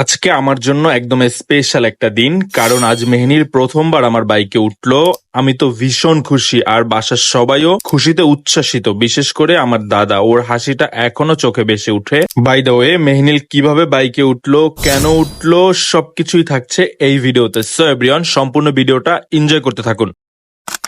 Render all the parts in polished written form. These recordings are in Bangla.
আজকে আমার জন্য একদম স্পেশাল একটা দিন, কারণ আজ মেহনির প্রথমবার আমার বাইকে উঠলো। আমি তো ভীষণ খুশি, আর বাসার সবাইও খুশিতে উচ্ছ্বাসিত। বিশেষ করে আমার দাদা, ওর হাসিটা এখনো চোখে ভেসে উঠে। বাই দ্য ওয়ে, মেহনিল কিভাবে বাইকে উঠলো, কেন উঠলো, সবকিছুই থাকছে এই ভিডিওতে। সো এভরিওয়ান, সম্পূর্ণ ভিডিওটা এনজয় করতে থাকুন।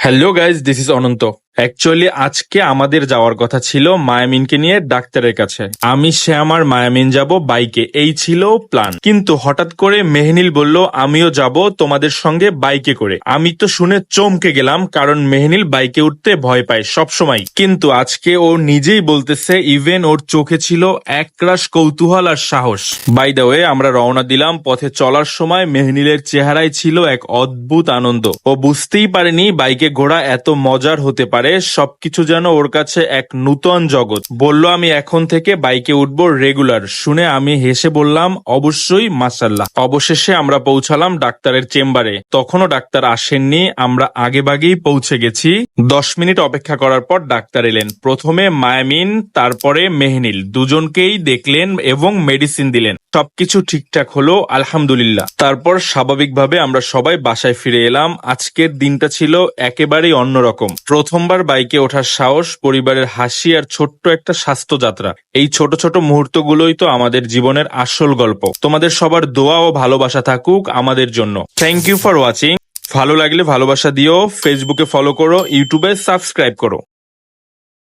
Hello guys, this is Ananta. Actually আজকে আমাদের যাওয়ার কথা ছিল মায়ামিনকে নিয়ে ডাক্তারের কাছে। আমি শ্যাম আর মায়ামিন যাব বাইকে, এই ছিল প্ল্যান। কিন্তু হঠাৎ করে মেহনিল বলল আমিও যাব তোমাদের সঙ্গে বাইকে করে। আমি তো শুনে চমকে গেলাম, কারণ মেহনিল বাইকে উঠতে ভয় পায় সবসময়। কিন্তু আজকে ও নিজেই বলতেছে, ইভেন ওর চোখে ছিল একরাশ কৌতূহল আর সাহস। বাই দ্য ওয়ে, আমরা রওনা দিলাম। পথে চলার সময় মেহনিলের চেহারায় ছিল এক অদ্ভুত আনন্দ। ও বুঝতেই পারেনি বাইকে ঘোড়া এত মজার হতে পারে। সবকিছু যেন ওর কাছে এক নূতন জগৎ। বলল আমি এখন থেকে বাইকে উঠবো রেগুলার। শুনে আমি হেসে বললাম অবশ্যই, মাশাআল্লাহ। অবশেষে আমরা পৌঁছালাম ডাক্তারের চেম্বারে। তখনও ডাক্তার আসেননি, আমরা আগেভাগেই পৌঁছে গেছি। 10 মিনিট অপেক্ষা করার পর ডাক্তার এলেন। প্রথমে মায়ামিন, তারপরে মেহনিল, দুজনকেই দেখলেন এবং মেডিসিন দিলেন। সবকিছু ঠিকঠাক হলো আলহামদুলিল্লাহ। তারপর স্বাভাবিকভাবে আমরা সবাই বাসায় ফিরে এলাম। আজকের দিনটা ছিল একেবারেই অন্যরকম। প্রথমবার বাইকে ওঠার সাহস, পরিবারের হাসি আর ছোট্ট একটা স্বাস্থ্য যাত্রা। এই ছোট ছোট মুহূর্তগুলোই তো আমাদের জীবনের আসল গল্প। তোমাদের সবার দোয়া ও ভালোবাসা থাকুক আমাদের জন্য। Thank you for watching. ভালো লাগলে ভালোবাসা দিও, ফেসবুকে ফলো করো, ইউটিউবে সাবস্ক্রাইব করো।